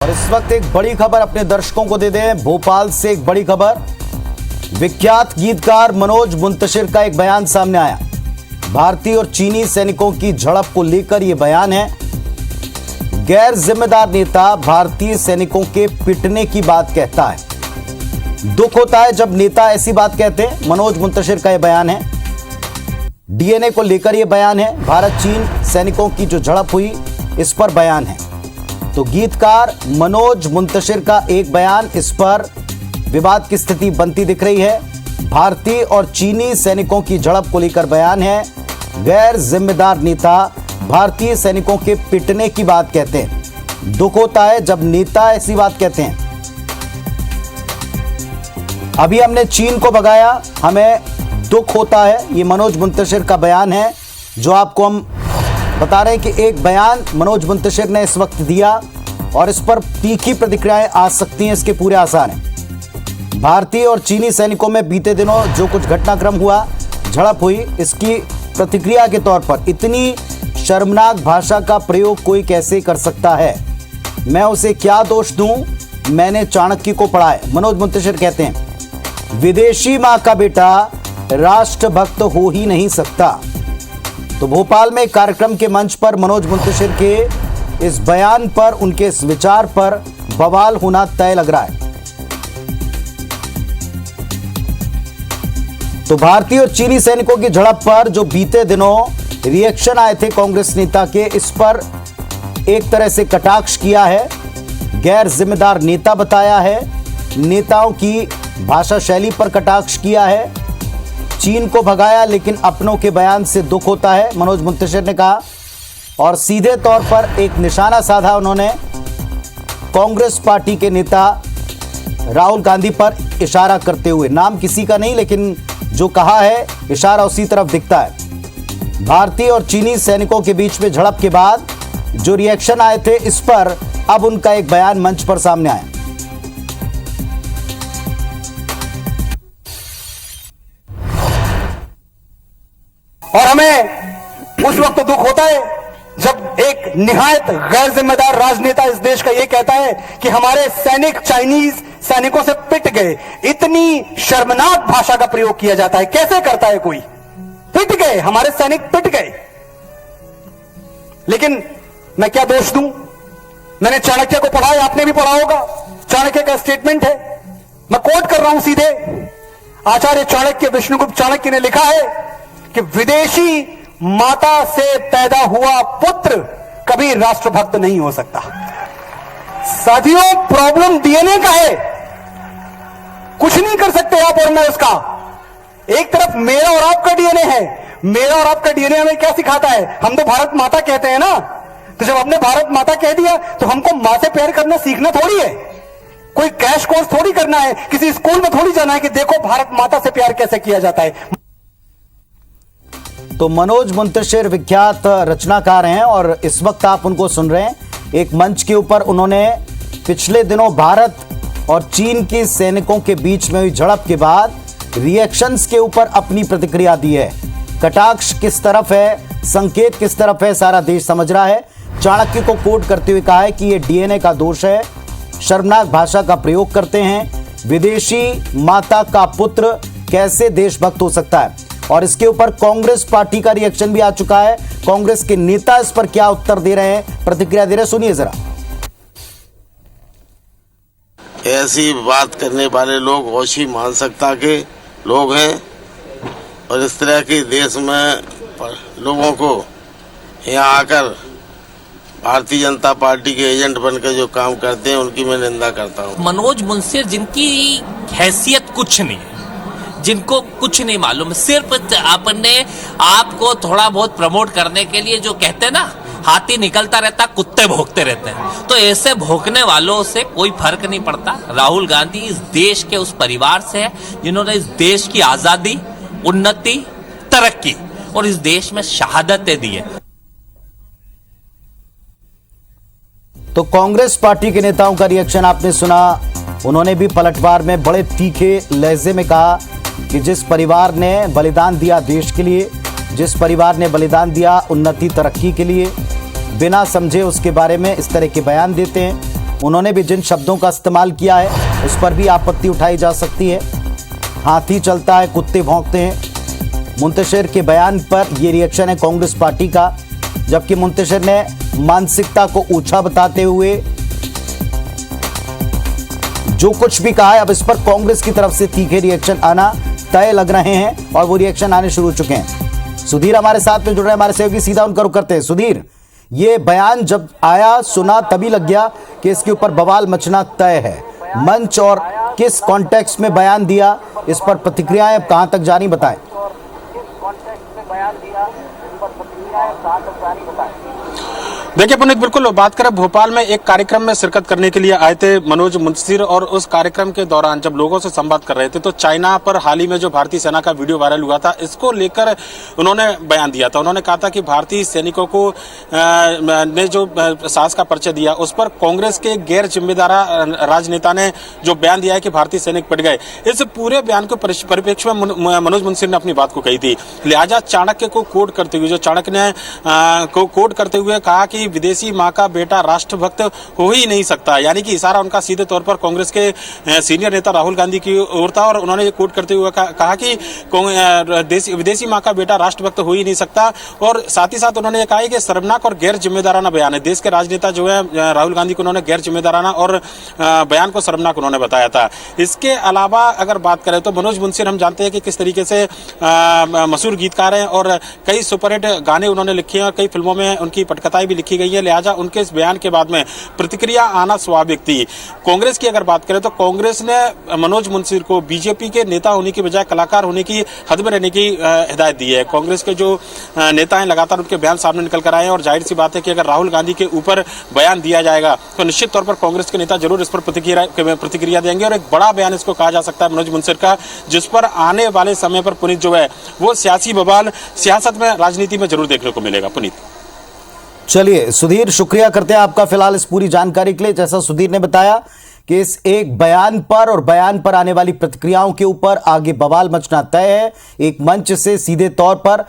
और इस वक्त एक बड़ी खबर अपने दर्शकों को दे दें। भोपाल से एक बड़ी खबर। विख्यात गीतकार मनोज मुंतशिर का एक बयान सामने आया। भारतीय और चीनी सैनिकों की झड़प को लेकर यह बयान है। गैर जिम्मेदार नेता भारतीय सैनिकों के पिटने की बात कहता है। दुख होता है जब नेता ऐसी बात कहते हैं। मनोज मुंतशिर का यह बयान है। डीएनए को लेकर यह बयान है। भारत चीन सैनिकों की जो झड़प हुई इस पर बयान है। तो गीतकार मनोज मुंतशिर का एक बयान, इस पर विवाद की स्थिति बनती दिख रही है। भारतीय और चीनी सैनिकों की झड़प को लेकर बयान है। गैर जिम्मेदार नेता भारतीय सैनिकों के पिटने की बात कहते हैं। दुख होता है जब नेता ऐसी बात कहते हैं। अभी हमने चीन को भगाया, हमें दुख होता है। ये मनोज मुंतशिर का बयान है जो आपको हम बता रहे हैं कि एक बयान मनोज मुंतशिर ने इस वक्त दिया और इस पर तीखी प्रतिक्रियाएं आ सकती हैं, इसके पूरे आसार हैं। भारतीय और चीनी सैनिकों में बीते दिनों जो कुछ घटनाक्रम हुआ, झड़प हुई, इसकी प्रतिक्रिया के तौर पर इतनी शर्मनाक भाषा का प्रयोग कोई कैसे कर सकता है? मैं उसे क्या दोष दूं? मैंने चाणक्य को पढ़ा है। मनोज मुंतशिर कहते हैं विदेशी मां का बेटा राष्ट्रभक्त हो ही नहीं सकता। तो भोपाल में एक कार्यक्रम के मंच पर मनोज मुंतशिर के इस बयान पर, उनके इस विचार पर बवाल होना तय लग रहा है। तो भारतीय और चीनी सैनिकों की झड़प पर जो बीते दिनों रिएक्शन आए थे कांग्रेस नेता के, इस पर एक तरह से कटाक्ष किया है, गैर जिम्मेदार नेता बताया है, नेताओं की भाषा शैली पर कटाक्ष किया है। चीन को भगाया लेकिन अपनों के बयान से दुख होता है, मनोज मुंतशिर ने कहा। और सीधे तौर पर एक निशाना साधा उन्होंने कांग्रेस पार्टी के नेता राहुल गांधी पर इशारा करते हुए। नाम किसी का नहीं, लेकिन जो कहा है इशारा उसी तरफ दिखता है। भारतीय और चीनी सैनिकों के बीच में झड़प के बाद जो रिएक्शन आए थे, इस पर अब उनका एक बयान मंच पर सामने आया। और हमें उस वक्त दुख होता है जब एक निहायत गैर जिम्मेदार राजनेता इस देश का यह कहता है कि हमारे सैनिक चाइनीज सैनिकों से पिट गए। इतनी शर्मनाक भाषा का प्रयोग किया जाता है। कैसे करता है कोई? पिट गए, हमारे सैनिक पिट गए। लेकिन मैं क्या दोष दूं? मैंने चाणक्य को पढ़ा है, आपने भी पढ़ा होगा। चाणक्य का स्टेटमेंट है, मैं कोट कर रहा हूं सीधे। आचार्य चाणक्य, विष्णुगुप्त चाणक्य ने लिखा है कि विदेशी माता से पैदा हुआ पुत्र कभी राष्ट्रभक्त नहीं हो सकता। साथियों, प्रॉब्लम डीएनए का है, कुछ नहीं कर सकते आप और मैं उसका। एक तरफ मेरा और आपका डीएनए है। मेरा और आपका डीएनए हमें क्या सिखाता है? हम तो भारत माता कहते हैं ना। तो जब हमने भारत माता कह दिया तो हमको मां से प्यार करना सीखना थोड़ी है। कोई क्रैश कोर्स थोड़ी करना है, किसी स्कूल में थोड़ी जाना है कि देखो भारत माता से प्यार कैसे किया जाता है। तो मनोज मुंतशिर विख्यात रचनाकार हैं और इस वक्त आप उनको सुन रहे हैं। एक मंच के ऊपर उन्होंने पिछले दिनों भारत और चीन के सैनिकों के बीच में हुई झड़प के बाद रिएक्शंस के ऊपर अपनी प्रतिक्रिया दी है। कटाक्ष किस तरफ है, संकेत किस तरफ है, सारा देश समझ रहा है। चाणक्य को कोट करते हुए कहा है कि यह डीएनए का दोष है, शर्मनाक भाषा का प्रयोग करते हैं। विदेशी माता का पुत्र कैसे देशभक्त हो सकता है? और इसके ऊपर कांग्रेस पार्टी का रिएक्शन भी आ चुका है। कांग्रेस के नेता इस पर क्या उत्तर दे रहे हैं, प्रतिक्रिया दे रहे हैं, सुनिए जरा। ऐसी बात करने वाले लोग होशी मानसिकता के लोग हैं और इस तरह के देश में लोगों को यहाँ आकर भारतीय जनता पार्टी के एजेंट बनकर जो काम करते हैं उनकी मैं निंदा करता हूँ। मनोज मुंतशिर जिनकी हैसियत कुछ नहीं है, जिनको कुछ नहीं मालूम, सिर्फ आपने आपको थोड़ा बहुत प्रमोट करने के लिए जो कहते हैं ना, हाथी निकलता रहता कुत्ते भौंकते रहते हैं। तो ऐसे भौंकने वालों से कोई फर्क नहीं पड़ता। राहुल गांधी इस देश के उस परिवार से है जिन्होंने इस देश की आजादी, उन्नति, तरक्की और इस देश में शहादतें दी है। तो कांग्रेस पार्टी के नेताओं का रिएक्शन आपने सुना। उन्होंने भी पलटवार में बड़े तीखे लहजे में कहा कि जिस परिवार ने बलिदान दिया देश के लिए, जिस परिवार ने बलिदान दिया उन्नति तरक्की के लिए, बिना समझे उसके बारे में इस तरह के बयान देते हैं। उन्होंने भी जिन शब्दों का इस्तेमाल किया है उस पर भी आपत्ति उठाई जा सकती है। हाथी चलता है कुत्ते भौंकते हैं, मुंतशिर के बयान पर यह रिएक्शन है कांग्रेस पार्टी का। जबकि मुंतशिर ने मानसिकता को ऊंचा बताते हुए जो कुछ भी कहा है, अब इस पर कांग्रेस की तरफ से तीखे रिएक्शन आना तय लग रहे हैं और वो रिएक्शन आने शुरू हो चुके हैं। सुधीर हमारे साथ में जुड़ रहे हैं, हमारे सहयोगी, सीधा उनका रुख करते हैं। सुधीर, ये बयान जब आया सुना तभी लग गया कि इसके ऊपर बवाल मचना तय है। मंच और किस कॉन्टेक्स्ट में बयान दिया, इस पर प्रतिक्रियाएं अब कहां तक जारी, बताएं। देखिए पुनीत, बिल्कुल बात करें, भोपाल में एक कार्यक्रम में शिरकत करने के लिए आए थे मनोज मुंतशिर और उस कार्यक्रम के दौरान जब लोगों से संवाद कर रहे थे तो चाइना पर हाल ही में जो भारतीय सेना का वीडियो वायरल हुआ था, इसको लेकर उन्होंने बयान दिया था। उन्होंने कहा था कि भारतीय सैनिकों को ने जो साहस का परिचय दिया उस पर कांग्रेस के गैर जिम्मेदार राजनेता ने जो बयान दिया है कि भारतीय सैनिक पिट गए, इस पूरे बयान के परिप्रेक्ष्य में मनोज मुंतशिर ने अपनी बात को कही थी। लिहाजा चाणक्य को कोट करते हुए, जो चाणक्य ने को कोट करते हुए कहा कि विदेशी मां का बेटा राष्ट्रभक्त हो ही नहीं सकता, यानी कि इशारा उनका सीधे तौर पर कांग्रेस के सीनियर नेता राहुल गांधी की ओर था। और उन्होंने ये कोट करते हुए कहा कि विदेशी मां का बेटा राष्ट्रभक्त हो ही नहीं सकता। और साथ ही साथ उन्होंने ये कहा कि शर्मनाक और गैर जिम्मेदाराना बयान है। देश के राजनेता जो है राहुल गांधी को उन्होंने गैर जिम्मेदाराना और बयान को शर्मनाक उन्होंने बताया था। इसके अलावा अगर बात करें तो मनोज मुंतशिर हम जानते हैं कि किस तरीके से मशहूर गीतकार हैं और कई सुपरहिट गाने उन्होंने लिखे हैं और कई फिल्मों में उनकी पटकथाएं भी लिखी गई है। लिहाजा उनके इस बयान के बाद में प्रतिक्रिया आना स्वाभाविक थी। कांग्रेस की अगर बात करें तो कांग्रेस ने मनोज मुंतशिर को बीजेपी के नेता होने की बजाय कलाकार होने की हद में रहने की हिदायत दी है। कांग्रेस के जो नेता हैं लगातार उनके बयान सामने निकल कर आए हैं और जाहिर सी बात है कि अगर राहुल गांधी के ऊपर बयान दिया जाएगा तो निश्चित तौर पर कांग्रेस के नेता जरूर इस पर प्रतिक्रिया देंगे और एक बड़ा बयान इसको कहा जा सकता है मनोज मुंतशिर का, जिस पर आने वाले समय पर पुनीत जो है वो सियासी बवाल सियासत में, राजनीति में जरूर देखने को मिलेगा। पुनीत, चलिए सुधीर, शुक्रिया करते हैं आपका फिलहाल इस पूरी जानकारी के लिए। जैसा सुधीर ने बताया कि इस एक बयान पर और बयान पर आने वाली प्रतिक्रियाओं के ऊपर आगे बवाल मचना तय है। एक मंच से सीधे तौर पर